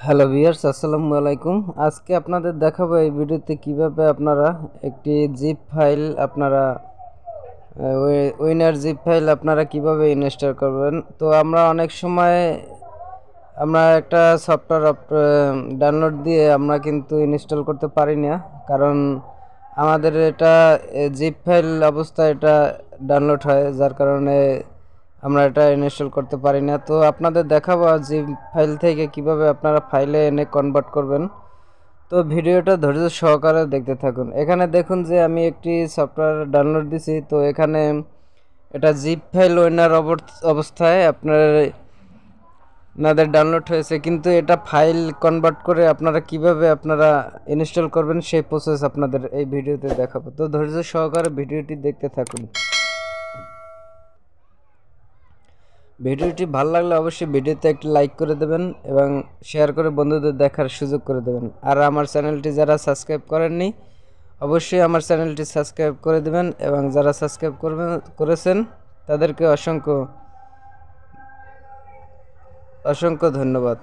Hello viewers, আসসালামু আলাইকুম। আজকে আপনাদের দেখাবো এই ভিডিওতে কিভাবে আপনারা একটি zip file WinRAR zip file আপনারা কিভাবে ইনস্টল করবেন। তো আমরা অনেক সময় আমরা একটা সফটওয়্যার ডাউনলোড দিয়ে আমরা কিন্তু ইনস্টল করতে পারি না, কারণ আমাদের এটা জিপ ফাইল অবস্থায় এটা ডাউনলোড হয়, যার কারণে আমরা এটা ইনস্টল করতে পারি না। তো আপনাদের দেখাবো জিপ ফাইল থেকে কিভাবে আপনারা ফাইলে এনে কনভার্ট করবেন। তো ভিডিওটা ধৈর্য সহকারে দেখতে থাকুন। এখানে দেখুন যে আমি একটি সফটওয়্যার ডাউনলোড দিছি। তো এখানে এটা জিপ ফাইল উইনার অবস্থায় আপনাদের ডাউনলোড হয়েছে, কিন্তু এটা ফাইল কনভার্ট করে আপনারা কিভাবে ইনস্টল করবেন সেই প্রসেস আপনাদের এই ভিডিওতে দেখাবো। তো ধৈর্য সহকারে ভিডিওটি দেখতে থাকুন। ভিডিওটি ভালো লাগলে অবশ্যই ভিডিওতে একটি লাইক করে দেবেন এবং শেয়ার করে বন্ধুদের দেখার সুযোগ করে দেবেন। আর আমার চ্যানেলটি যারা সাবস্ক্রাইব করেননি অবশ্যই আমার চ্যানেলটি সাবস্ক্রাইব করে দেবেন, এবং যারা সাবস্ক্রাইব করেছেন তাদেরকে অসংখ্য অসংখ্য ধন্যবাদ।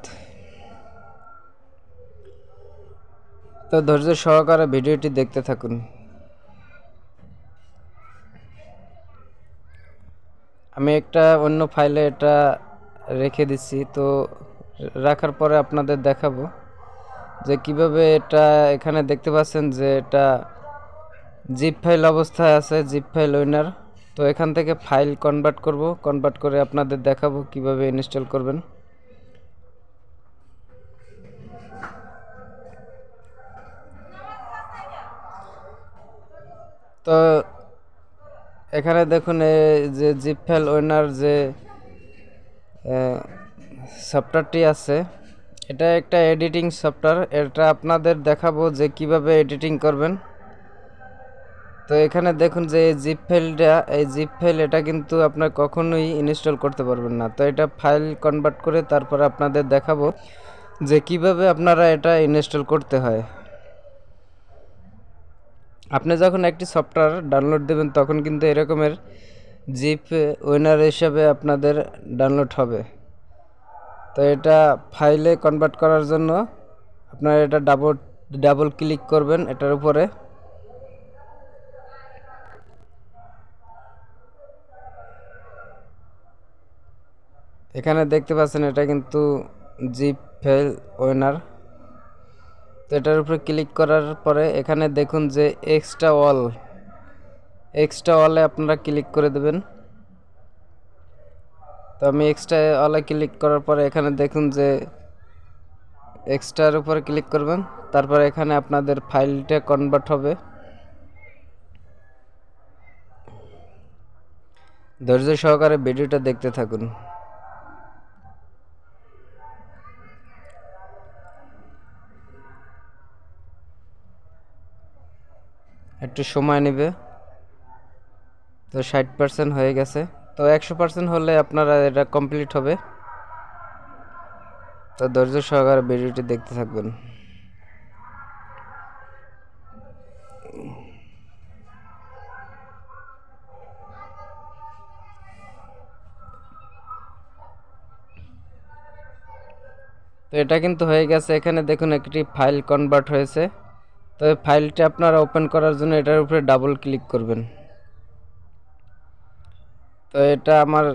তো ধৈর্য সহকারে ভিডিওটি দেখতে থাকুন। আমি একটা অন্য ফাইলে এটা রেখে দিচ্ছি। তো রাখার পরে আপনাদের দেখাবো যে কিভাবে এটা, এখানে দেখতে পাচ্ছেন যে এটা জিপ ফাইল অবস্থায় আছে, জিপ ফাইল উইনার। তো এখান থেকে ফাইল কনভার্ট করে আপনাদের দেখাবো কিভাবে ইনস্টল করবেন। তো এখানে দেখুন যে জিপ ফাইল উইনার যে সফটওয়্যারটি আছে, এটা একটা এডিটিং সফটওয়্যার। এটা আপনাদের দেখাবো যে কিভাবে এডিটিং করবেন। তো এখানে দেখুন যে এই জিপ ফাইল এটা কিন্তু আপনার কখনোই ইনস্টল করতে পারবেন না। তো এটা ফাইল কনভার্ট করে তারপরে আপনাদের দেখাবো যে কিভাবে আপনারা এটা ইনস্টল করতে হয়। আপনি যখন একটি সফটওয়্যার ডাউনলোড দেবেন তখন কিন্তু এরকমের জিপ উইনার হিসাবে আপনাদের ডাউনলোড হবে। তো এটা ফাইলে কনভার্ট করার জন্য আপনারা এটা ডাবল ক্লিক করবেন এটার উপরে। এখানে দেখতে পাচ্ছেন এটা কিন্তু জিপ ফাইল উইনার। তো এটার উপরে ক্লিক করার পরে এখানে দেখুন যে এক্সট্রা ওয়ালে আপনারা ক্লিক করে দেবেন। তো আমি এক্সট্রা ওয়ালে ক্লিক করার পরে এখানে দেখুন যে এক্সট্রার উপরে ক্লিক করবেন, তারপর এখানে আপনাদের ফাইলটা কনভার্ট হবে। ধৈর্য সহকারে ভিডিওটা দেখতে থাকুন। একটু সময় নেবে। তো 60% হয়ে গেছে। তো 100% হলে আপনারা এটা কমপ্লিট হবে। তো ধৈর্য সহকারে ভিডিওটি দেখতে থাকবেন। তো এটা কিন্তু হয়ে গেছে। এখানে দেখুন একটি ফাইল কনভার্ট হয়েছে। তো এই ফাইলটা আপনারা ওপেন করার জন্য এটার উপরে ডাবল ক্লিক করবেন। তো এটা আমার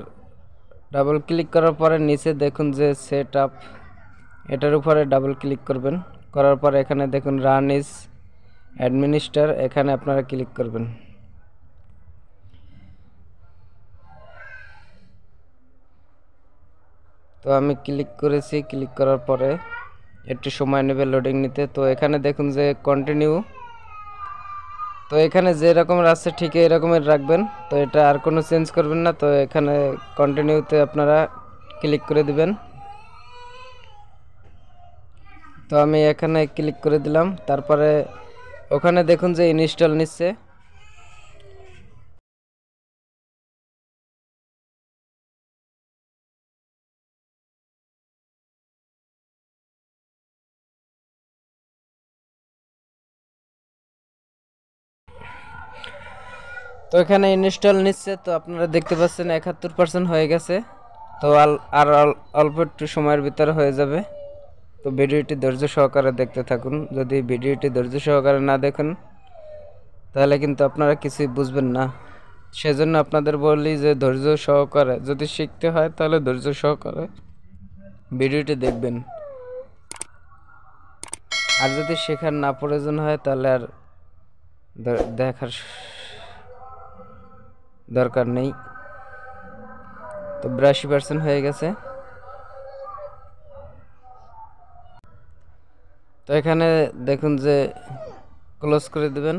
ডাবল ক্লিক করার পরে নিচে দেখুন যে সেট আপ, এটার উপরে ডাবল ক্লিক করবেন। করার পরে এখানে দেখুন রান ইজ অ্যাডমিনিস্ট্রেটর, এখানে আপনারা ক্লিক করবেন। তো আমি ক্লিক করেছি। ক্লিক করার পরে একটু সময় নেবে লোডিং নিতে। তো এখানে দেখুন যে কন্টিনিউ। তো এখানে যে রকমের আছে ঠিক এই রকমের রাখবেন। তো এটা আর কোনো চেঞ্জ করবেন না। তো এখানে কন্টিনিউতে আপনারা ক্লিক করে দিবেন। তো আমি এখানে ক্লিক করে দিলাম। তারপরে ওখানে দেখুন যে ইনস্টল নিচ্ছে। তো এখানে ইনস্টল নিচ্ছে। তো আপনারা দেখতে পাচ্ছেন 71% হয়ে গেছে। তো আর অল্প একটু সময়ের ভিতরে হয়ে যাবে। তো ভিডিওটি ধৈর্য সহকারে দেখতে থাকুন। যদি ভিডিওটি ধৈর্য সহকারে না দেখেন তাহলে কিন্তু আপনারা কিছুই বুঝবেন না। সেজন্য আপনাদের বলি যে ধৈর্য সহকারে যদি শিখতে হয় তাহলে ধৈর্য সহকারে ভিডিওটি দেখবেন। আর যদি শেখার না প্রয়োজন হয় তাহলে আর দেখার দরকার নেই। তো 82% হয়ে গেছে। তো এখানে দেখুন যে ক্লোজ করে দেবেন।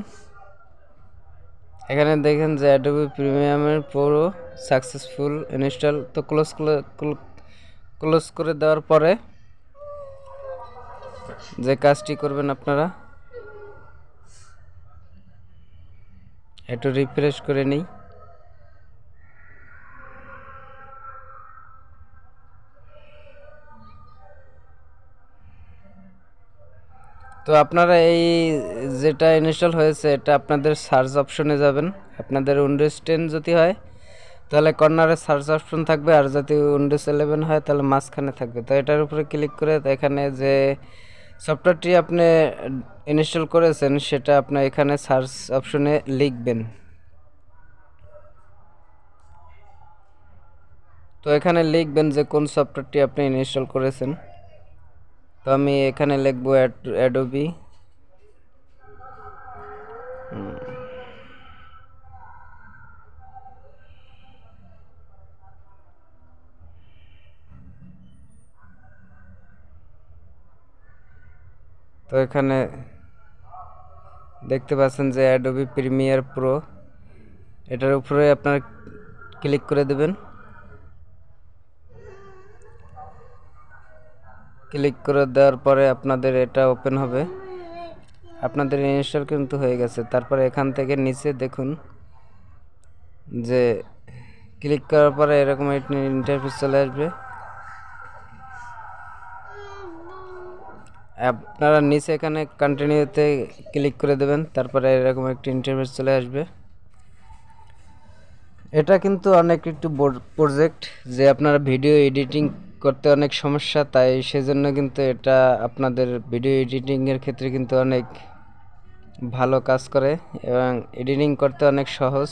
এখানে দেখেন যে অ্যাডোবি প্রিমিয়ামের পুরো সাকসেসফুল ইনস্টল। তো ক্লোজ করে দেওয়ার পরে যে কাজটি করবেন আপনারা একটু রিফ্রেশ করে নিই। তো আপনারা এই যেটা ইনস্টল হয়েছে এটা আপনাদের সার্চ অপশনে যাবেন। আপনাদের উইন্ডোজ 10 যদি হয় তাহলে কর্নারে সার্চ অপশন থাকবে, আর যদি উইন্ডোজ 11 হয় তাহলে মাঝখানে থাকবে। তো এটার উপরে ক্লিক করে এখানে যে সফটওয়্যারটি আপনি ইনস্টল করেছেন সেটা আপনি এখানে সার্চ অপশনে লিখবেন। তো এখানে লিখবেন যে কোন সফটওয়্যারটি আপনি ইনস্টল করেছেন। তো আমি এখানে লিখবো অ্যাডোবি। তো এখানে দেখতে পাচ্ছেন যে অ্যাডোবি প্রিমিয়ার প্রো, এটার উপরে আপনারা ক্লিক করে দেবেন। ক্লিক করে দেওয়ার পরে আপনাদের এটা ওপেন হবে। আপনাদের ইনস্টল কিন্তু হয়ে গেছে। তারপরে এখান থেকে নিচে দেখুন যে ক্লিক করার পরে এরকম একটা ইন্টারফেস চলে আসবে। আপনারা নিচে এখানে কন্টিনিউতে ক্লিক করে দেবেন, তারপরে এরকম একটা ইন্টারফেস চলে আসবে। এটা কিন্তু অনেক একটু প্রজেক্ট যে আপনারা ভিডিও এডিটিং করতে অনেক সমস্যা, তাই সেজন্য কিন্তু এটা আপনাদের ভিডিও এডিটিংয়ের ক্ষেত্রে কিন্তু অনেক ভালো কাজ করে এবং এডিটিং করতে অনেক সহজ।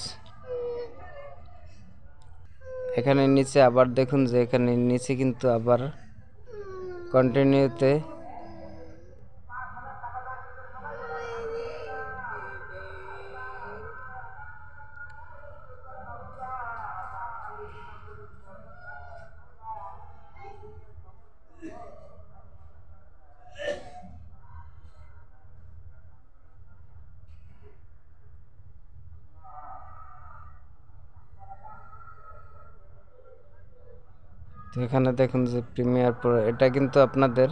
এখানে নিচে আবার দেখুন যে এখানে নিচে কিন্তু আবার কন্টিনিউতে তো এখানে দেখুন যে প্রিমিয়ার প্রো, এটা কিন্তু আপনাদের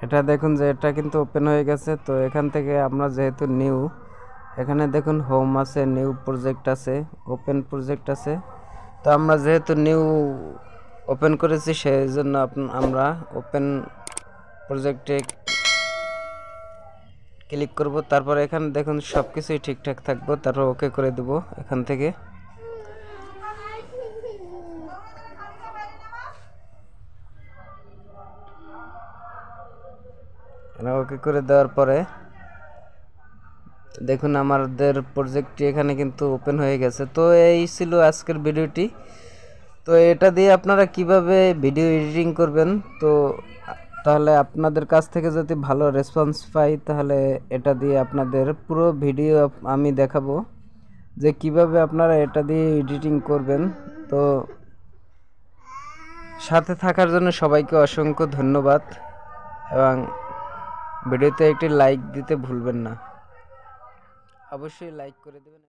এটা দেখুন যে এটা কিন্তু ওপেন হয়ে গেছে। তো এখান থেকে আমরা যেহেতু নিউ, এখানে দেখুন হোম আছে, নিউ প্রজেক্ট আছে, ওপেন প্রজেক্ট আছে। তো আমরা যেহেতু নিউ ওপেন করেছি সেই জন্য আমরা ওপেন প্রজেক্টে ক্লিক করব। তারপর এখানে দেখুন সব কিছুই ঠিকঠাক থাকবে, তারপর ওকে করে দেব। এখান থেকে ওকে করে দেওয়ার পরে দেখুন আমাদের প্রজেক্টটি এখানে কিন্তু ওপেন হয়ে গেছে। তো এই ছিল আজকের ভিডিওটি। তো এটা দিয়ে আপনারা কিভাবে ভিডিও এডিটিং করবেন, তো তাহলে আপনাদের কাছ থেকে যদি ভালো রেসপন্স পাই তাহলে এটা দিয়ে আপনাদের পুরো ভিডিও আমি দেখাবো যে কিভাবে আপনারা এটা দিয়ে এডিটিং করবেন। তো সাথে থাকার জন্য সবাইকে অসংখ্য ধন্যবাদ এবং ভিডিওতে একটি লাইক দিতে ভুলবেন না, অবশ্যই লাইক করে দেবেন।